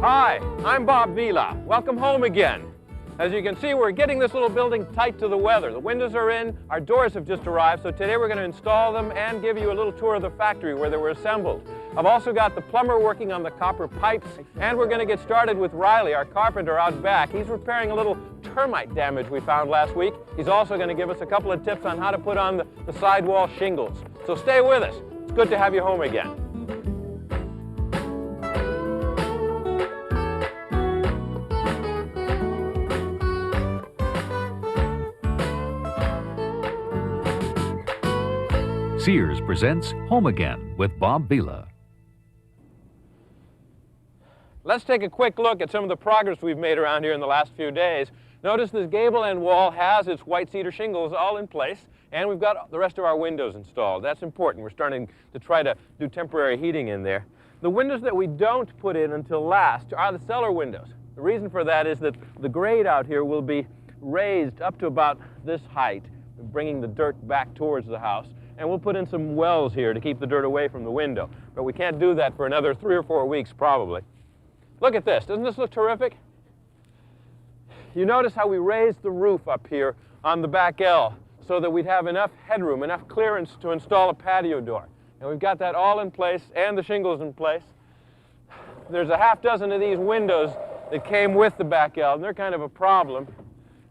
Hi, I'm Bob Vila. Welcome home again. As you can see, we're getting this little building tight to the weather. The windows are in, our doors have just arrived, so today we're going to install them and give you a little tour of the factory where they were assembled. I've also got the plumber working on the copper pipes, and we're going to get started with Ryley, our carpenter, out back. He's repairing a little termite damage we found last week. He's also going to give us a couple of tips on how to put on the sidewall shingles. So stay with us. It's good to have you home again. Sears presents Home Again with Bob Vila. Let's take a quick look at some of the progress we've made around here in the last few days. Notice this gable end wall has its white cedar shingles all in place, and we've got the rest of our windows installed. That's important. We're starting to try to do temporary heating in there. The windows that we don't put in until last are the cellar windows. The reason for that is that the grade out here will be raised up to about this height, bringing the dirt back towards the house. And we'll put in some wells here to keep the dirt away from the window. But we can't do that for another 3 or 4 weeks probably. Look at this. Doesn't this look terrific? You notice how we raised the roof up here on the back L so that we'd have enough headroom, enough clearance to install a patio door. And we've got that all in place and the shingles in place. There's a half dozen of these windows that came with the back L, and they're kind of a problem.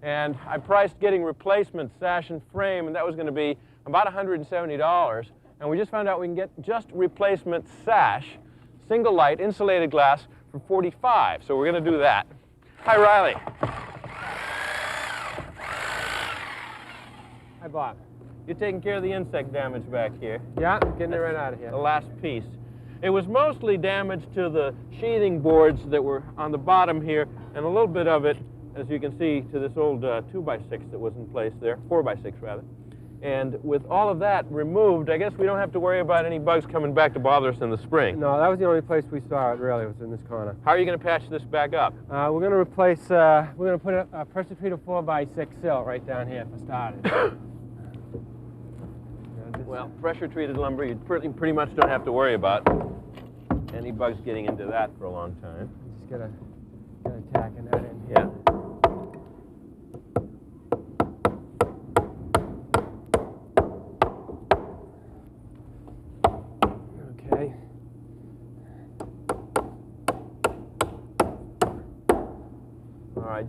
And I priced getting replacement sash and frame, and that was going to be about $170, and we just found out we can get just replacement sash, single light, insulated glass for $45, so we're going to do that. Hi, Ryley. Hi, Bob. You're taking care of the insect damage back here. Yeah, getting it right out of here. The last piece. It was mostly damage to the sheathing boards that were on the bottom here, and a little bit of it, as you can see, to this old 2x6 that was in place there, 4x6 rather. And with all of that removed, I guess we don't have to worry about any bugs coming back to bother us in the spring. No, that was the only place we saw it, really, was in this corner. How are you going to patch this back up? We're going to replace, we're going to put a pressure-treated 4x6 sill right down here for starters. Well, pressure-treated lumber, you pretty much don't have to worry about any bugs getting into that for a long time. Just get a tack in that in here. Yeah.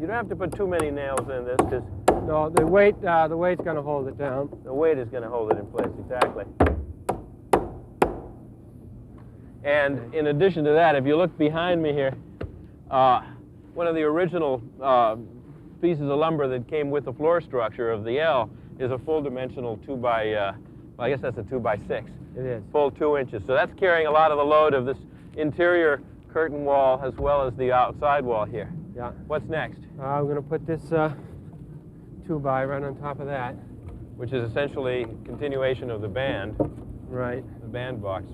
You don't have to put too many nails in this because no, the weight's going to hold it down. The weight is going to hold it in place, exactly. And in addition to that, if you look behind me here, one of the original pieces of lumber that came with the floor structure of the L is a full-dimensional 2x, well, I guess that's a 2x6. It is. Full 2 inches. So that's carrying a lot of the load of this interior curtain wall as well as the outside wall here. Yeah. What's next? We're going to put this 2x right on top of that. Which is essentially continuation of the band. Right. The band box.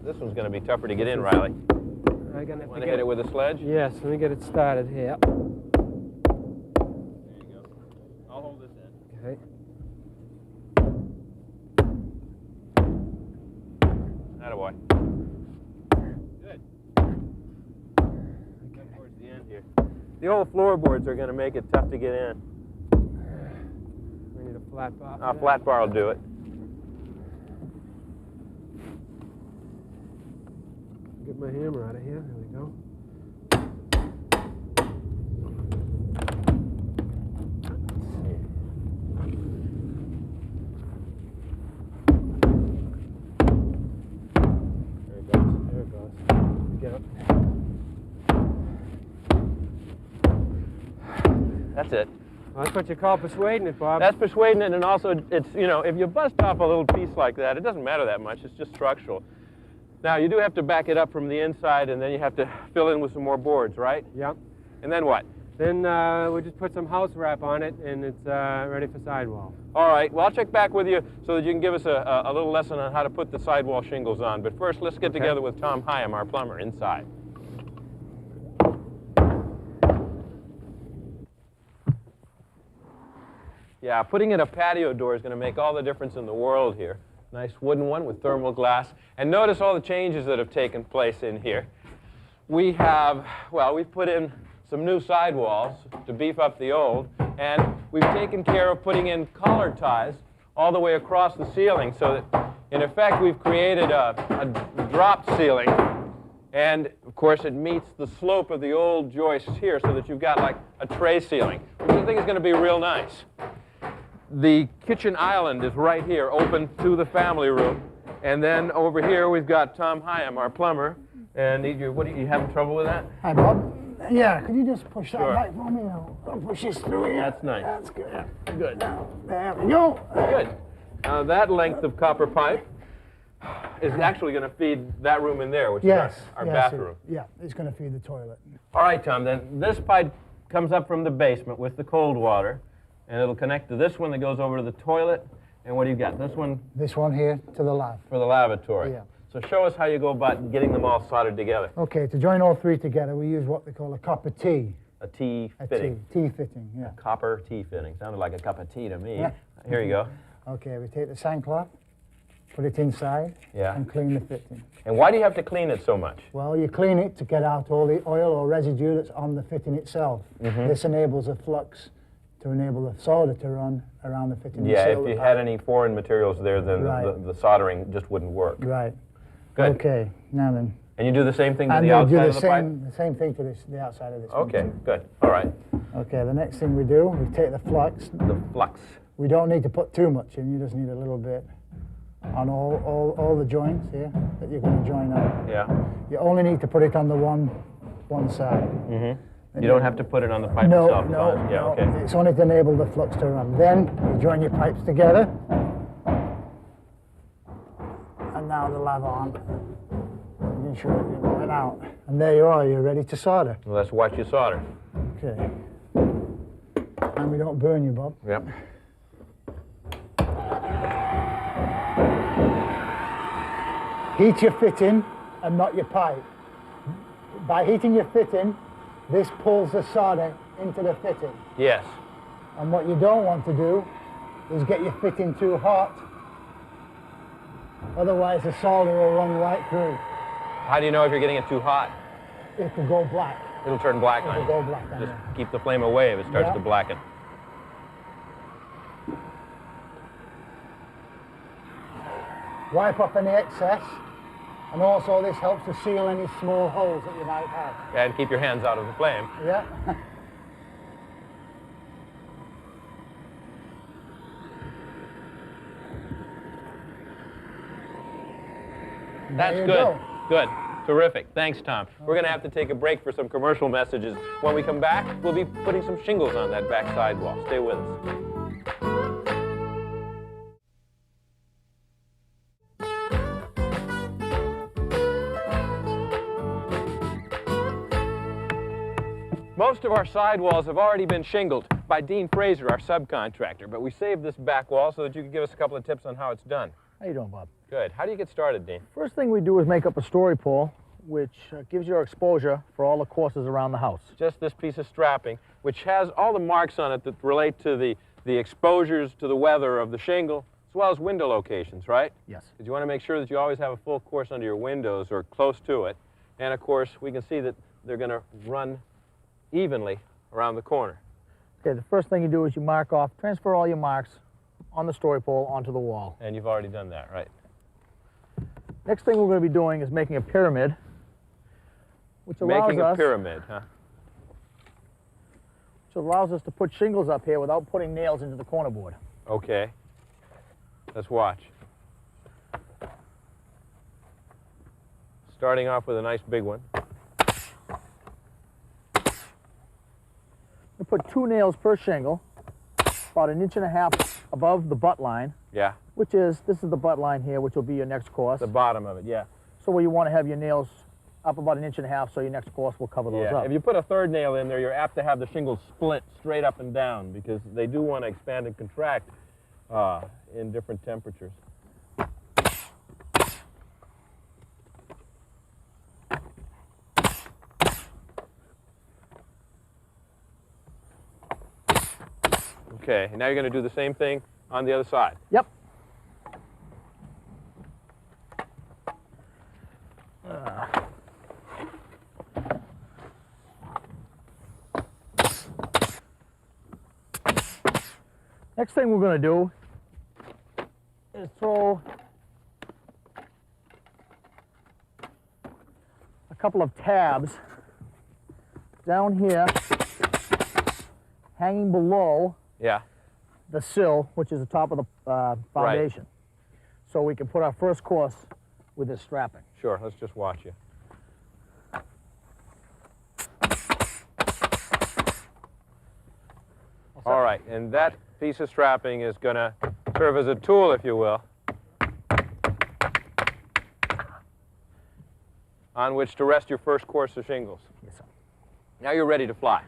This one's going to be tougher to get in, Ryley. Want to hit it with a sledge? Yes, let me get it started here. There you go. I'll hold this in. Okay. Attaboy. Good. Okay. Towards the end here. The old floorboards are going to make it tough to get in. We need a flat bar. A flat bar will do it. Get my hammer out of here. There we go. There it goes. Get up. That's it. Well, that's what you call persuading it, Bob. That's persuading it, and also it's, you know, if you bust off a little piece like that, it doesn't matter that much. It's just structural. Now, you do have to back it up from the inside, and then you have to fill in with some more boards, right? Yep. And then what? Then we just put some house wrap on it, and it's ready for sidewall. All right. Well, I'll check back with you so that you can give us a little lesson on how to put the sidewall shingles on. But first, let's get together with Tom Higham, our plumber, inside. Yeah, putting in a patio door is going to make all the difference in the world here. Nice wooden one with thermal glass. And notice all the changes that have taken place in here. We have, well, we've put in some new sidewalls to beef up the old, and we've taken care of putting in collar ties all the way across the ceiling so that, in effect, we've created a drop ceiling. And, of course, it meets the slope of the old joists here so that you've got like a tray ceiling, which I think is going to be real nice. The kitchen island is right here, open to the family room. And then over here we've got Tom Higham, our plumber. And what are you having trouble with that? Hi, Bob. Yeah, could you just push that Sure. back for me? I'll push this through here. That's nice. That's good. Yeah, good. Now, there we go. Good. Now that length of copper pipe is actually going to feed that room in there, which Yes. is our yes, bathroom. Yeah, it's going to feed the toilet. All right, Tom, then this pipe comes up from the basement with the cold water, and it'll connect to this one that goes over to the toilet. And what do you got? This one This one here to the lab. for the lavatory. Yeah. So show us how you go about getting them all soldered together. Okay, to join all three together, we use what they call a copper T. A T A fitting. T fitting, yeah. Copper T fitting. Sounded like a cup of tea to me. Yeah. Here you go. Okay, we take the sandcloth, put it inside, Yeah. and clean the fitting. And why do you have to clean it so much? Well, you clean it to get out all the oil or residue that's on the fitting itself. This enables a flux to enable the solder to run around the fitting. and Yeah, seal if the you pipe. had any foreign materials there, then Right. the soldering just wouldn't work. Right. Good. Okay, now then. And you do the same thing to And the we'll outside do of the pipe? the same thing to the outside of this one, Okay, too. good. All right. Okay, the next thing we do, we take the flux. The flux. We don't need to put too much in, you just need a little bit on all the joints here that you're going to join up. Yeah. You only need to put it on the one side. You don't have to put it on the pipe No, itself. no, Yeah, no. okay. It's only to enable the flux to run. Then you join your pipes together. And now the lav on. Making sure that you're going out. And there you are, you're ready to solder. Well, let's watch you solder. Okay. And we don't burn you, Bob. Yep. Heat your fitting and not your pipe. By heating your fitting, this pulls the solder into the fitting. Yes. And what you don't want to do is get your fitting too hot. Otherwise the solder will run right through. How do you know if you're getting it too hot? It will go black. It'll turn black on It'll you. go black on Just you. keep the flame away if it starts Yeah. to blacken. Wipe off any excess. And also this helps to seal any small holes that you might have. And keep your hands out of the flame. Yeah. That's There you good. go. Good. Terrific. Thanks, Tom. We're going to have to take a break for some commercial messages. When we come back, we'll be putting some shingles on that back sidewall. Stay with us. Most of our sidewalls have already been shingled by Dean Fraser, our subcontractor, but we saved this back wall so that you could give us a couple of tips on how it's done. How you doing, Bob? Good. How do you get started, Dean? First thing we do is make up a story pole, which gives you exposure for all the courses around the house. Just this piece of strapping, which has all the marks on it that relate to the exposures to the weather of the shingle, as well as window locations, right? Yes. Because you want to make sure that you always have a full course under your windows or close to it. And of course, we can see that they're going to run evenly around the corner. Okay, the first thing you do is you mark off, transfer all your marks on the story pole onto the wall. And you've already done that, right? Next thing we're going to be doing is making a pyramid, which allows Making a us, pyramid, huh? which allows us to put shingles up here without putting nails into the corner board. Okay. Let's watch. Starting off with a nice big one. We put 2 nails per shingle, about 1.5 inches above the butt line, Yeah, this is the butt line here, which will be your next course. the bottom of it, yeah. So where you want to have your nails up about 1.5 inches, so your next course will cover those Yeah, up. if you put a third nail in there, you're apt to have the shingles split straight up and down because they do want to expand and contract in different temperatures. Okay, and now you're going to do the same thing on the other side. Yep. Next thing we're going to do is throw a couple of tabs down here, hanging below Yeah. the sill, which is the top of the foundation. So we can put our first course with this strapping. Sure, let's just watch you. All right, and that piece of strapping is going to serve as a tool, if you will, on which to rest your first course of shingles. Yes, sir. Now you're ready to fly,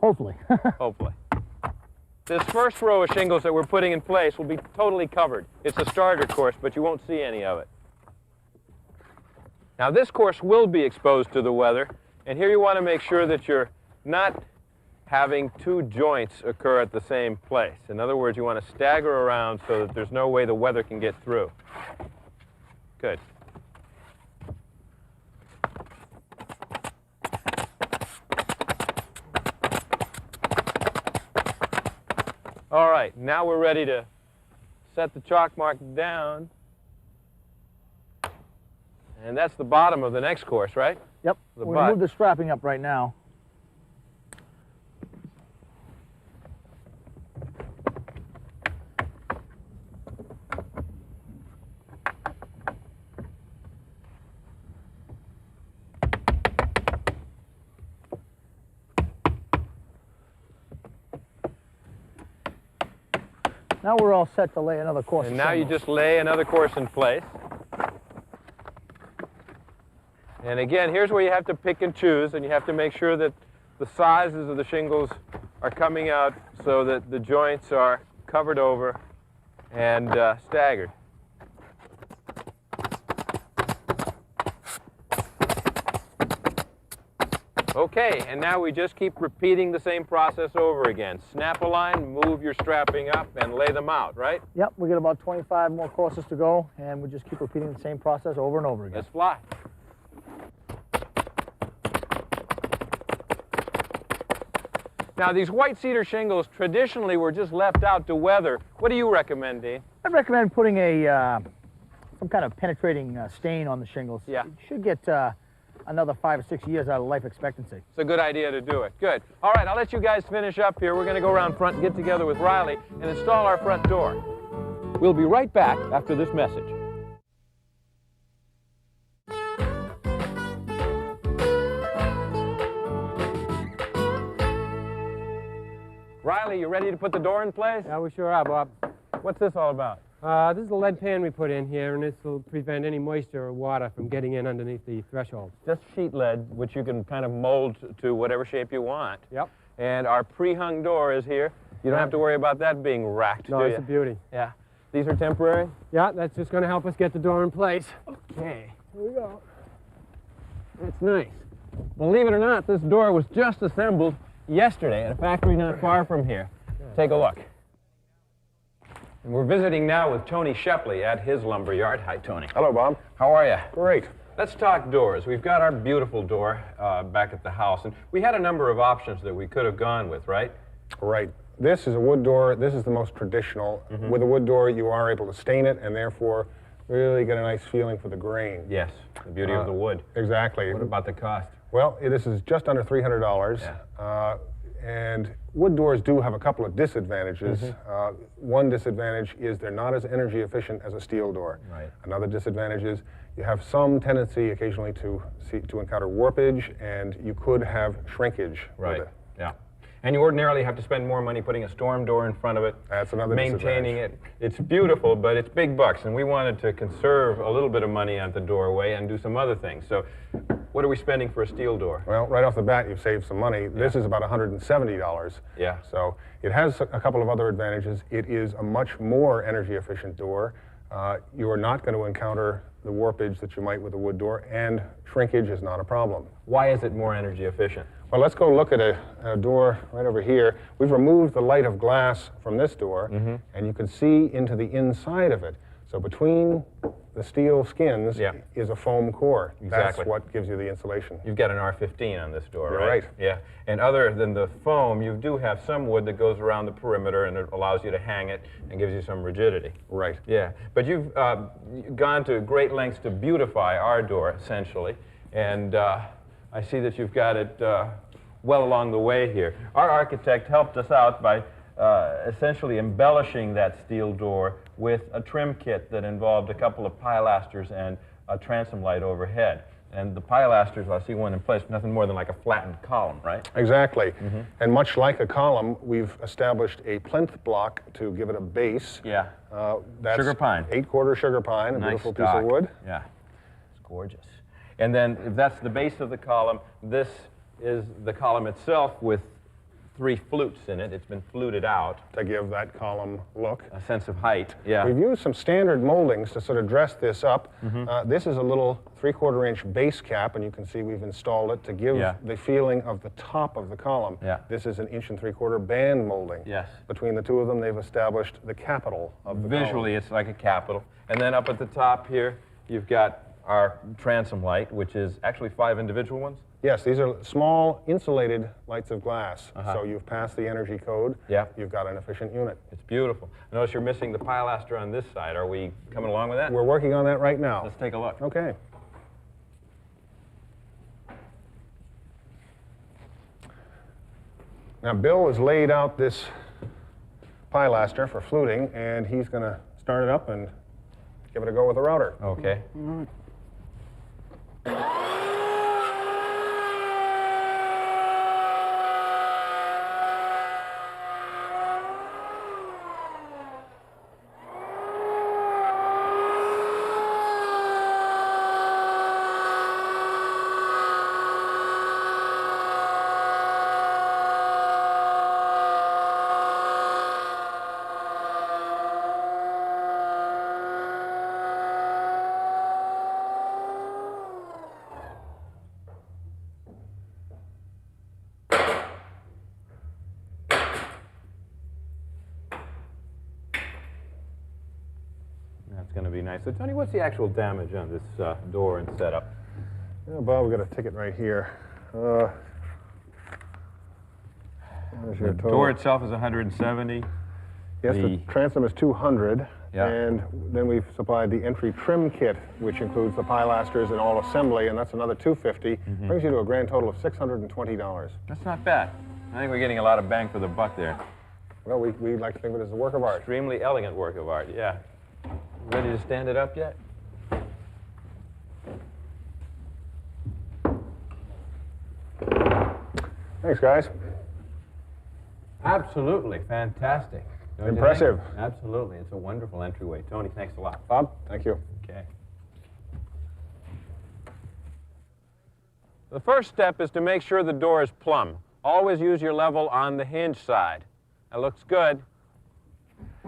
Hopefully. hopefully. This first row of shingles that we're putting in place will be totally covered. It's a starter course, but you won't see any of it. Now this course will be exposed to the weather, and here you want to make sure that you're not having two joints occur at the same place. In other words, you want to stagger around so that there's no way the weather can get through. Good. All right, now we're ready to set the chalk mark down. And that's the bottom of the next course, right? Yep. The We're going to butt. move the strapping up right now. Now we're all set to lay another course. And of now you shingles. just lay another course in place. And again, here's where you have to pick and choose, and you have to make sure that the sizes of the shingles are coming out so that the joints are covered over and staggered. Okay, and now we just keep repeating the same process over again. Snap a line, move your strapping up, and lay them out, right? Yep, we got about 25 more courses to go, and we just keep repeating the same process over and over again. Let's fly. Now, these white cedar shingles traditionally were just left out to weather. What do you recommend, Dean? I recommend putting a some kind of penetrating stain on the shingles. Yeah. You should get another 5 or 6 years out of life expectancy. It's a good idea to do it. Good. All right, I'll let you guys finish up here. We're going to go around front and get together with Ryley and install our front door. We'll be right back after this message. Ryley, you ready to put the door in place? Yeah, we sure are, Bob. What's this all about? This is the lead pan we put in here, and this will prevent any moisture or water from getting in underneath the threshold. Just sheet lead, which you can kind of mold to whatever shape you want. Yep. And our pre-hung door is here. You don't have to worry about that being racked, No, do it's you? a beauty. Yeah. These are temporary? Yeah, that's just going to help us get the door in place. Okay. Here we go. That's nice. Believe it or not, this door was just assembled yesterday at a factory not far from here. Take a look. And we're visiting now with Tony Shepley at his lumber yard. Hi, Tony. Hello, Bob. How are you? Great. Let's talk doors. We've got our beautiful door back at the house, and we had a number of options that we could have gone with, right? Right. This is a wood door. This is the most traditional. With a wood door, you are able to stain it and therefore really get a nice feeling for the grain. Yes, the beauty of the wood. Exactly. What about the cost? Well, this is just under $300. Yeah. And wood doors do have a couple of disadvantages. One disadvantage is they're not as energy efficient as a steel door. Right. Another disadvantage is you have some tendency occasionally to encounter warpage, and you could have shrinkage Right. with it. Yeah. And you ordinarily have to spend more money putting a storm door in front of it. That's another maintaining it. It's beautiful, but it's big bucks, and we wanted to conserve a little bit of money at the doorway and do some other things. So what are we spending for a steel door? Well, right off the bat, you've saved some money. This is about $170. Yeah. So it has a couple of other advantages. It is a much more energy efficient door. You are not going to encounter the warpage that you might with a wood door, and shrinkage is not a problem. Why is it more energy efficient? Well, let's go look at a door right over here. We've removed the light of glass from this door, and you can see into the inside of it. So between the steel skins Yeah. is a foam core. Exactly. That's what gives you the insulation. You've got an R15 on this door, You're right? right. Yeah. And other than the foam, you do have some wood that goes around the perimeter and it allows you to hang it and gives you some rigidity. Right. Yeah. But you've gone to great lengths to beautify our door, essentially. And I see that you've got it well along the way here. Our architect helped us out by essentially embellishing that steel door with a trim kit that involved a couple of pilasters and a transom light overhead. And the pilasters, I see one in place, nothing more than like a flattened column, right? Exactly. And much like a column, we've established a plinth block to give it a base. Yeah. That's Sugar pine. 8-quarter sugar pine, a Nice beautiful stock. piece of wood. Yeah. It's gorgeous. And then if that's the base of the column, this is the column itself with 3 flutes in it. It's been fluted out. To give that column look. A sense of height. Yeah. We've used some standard moldings to sort of dress this up. This is a little 3/4 inch base cap, and you can see we've installed it to give the feeling of the top of the column. Yeah. This is an 1 3/4 band molding. Yes. Between the two of them, they've established the capital of the Visually, it's like a capital. And then up at the top here, you've got our transom light, which is actually 5 individual ones. Yes, these are small insulated lights of glass. So you've passed the energy code. Yeah. You've got an efficient unit. It's beautiful. Notice you're missing the pilaster on this side. Are we coming along with that? We're working on that right now. Let's take a look. Okay. Now, Bill has laid out this pilaster for fluting, and he's going to start it up and give it a go with the router. Okay. That's going to be nice. So, Tony, what's the actual damage on this door and setup? Yeah, Bob, we've got a ticket right here. There's your The total. door itself is 170. Yes, the transom is 200. Yeah. And then we've supplied the entry trim kit, which includes the pilasters and all assembly, and that's another 250. Brings you to a grand total of $620. That's not bad. I think we're getting a lot of bang for the buck there. Well, we like to think of it as a work of art. Extremely elegant work of art, yeah. Ready to stand it up yet? Thanks, guys. Absolutely fantastic. Don't you Impressive. think? Absolutely. It's a wonderful entryway. Tony, thanks a lot. Bob, thank you. Okay. The first step is to make sure the door is plumb. Always use your level on the hinge side. That looks good.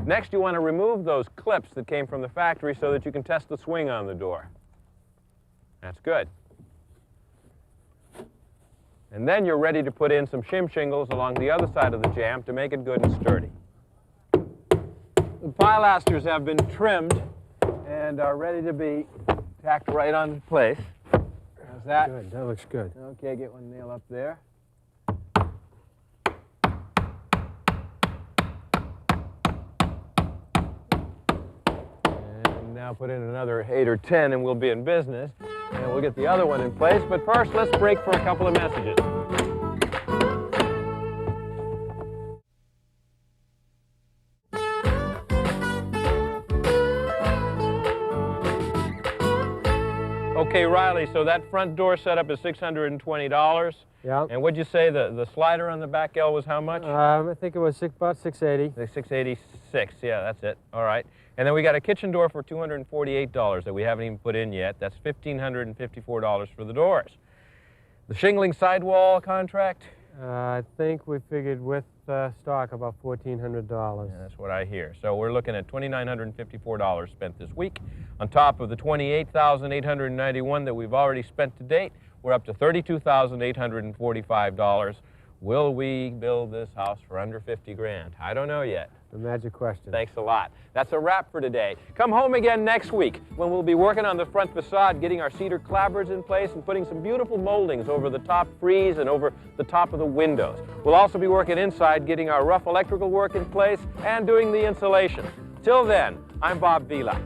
Next, you want to remove those clips that came from the factory so that you can test the swing on the door. That's good. And then you're ready to put in some shingles along the other side of the jamb to make it good and sturdy. The pilasters have been trimmed and are ready to be tacked right on place. How's that? Good, that looks good. Okay, get one nail up there. And now put in another 8 or 10 and we'll be in business. And we'll get the other one in place. But first, let's break for a couple of messages. Okay, Ryley, so that front door setup is $620. Yeah. And what'd you say the slider on the back L was how much? I think it was about 680. The 686, yeah, that's it. All right. And then we got a kitchen door for $248 that we haven't even put in yet. That's $1,554 for the doors. The shingling sidewall contract? I think we figured with stock about $1,400. Yeah, that's what I hear. So we're looking at $2,954 spent this week. On top of the $28,891 that we've already spent to date, we're up to $32,845 Will we build this house for under 50 grand? I don't know yet. The magic question. Thanks a lot. That's a wrap for today. Come home again next week when we'll be working on the front facade, getting our cedar clapboards in place and putting some beautiful moldings over the top frieze and over the top of the windows. We'll also be working inside, getting our rough electrical work in place and doing the insulation. Till then, I'm Bob Vila.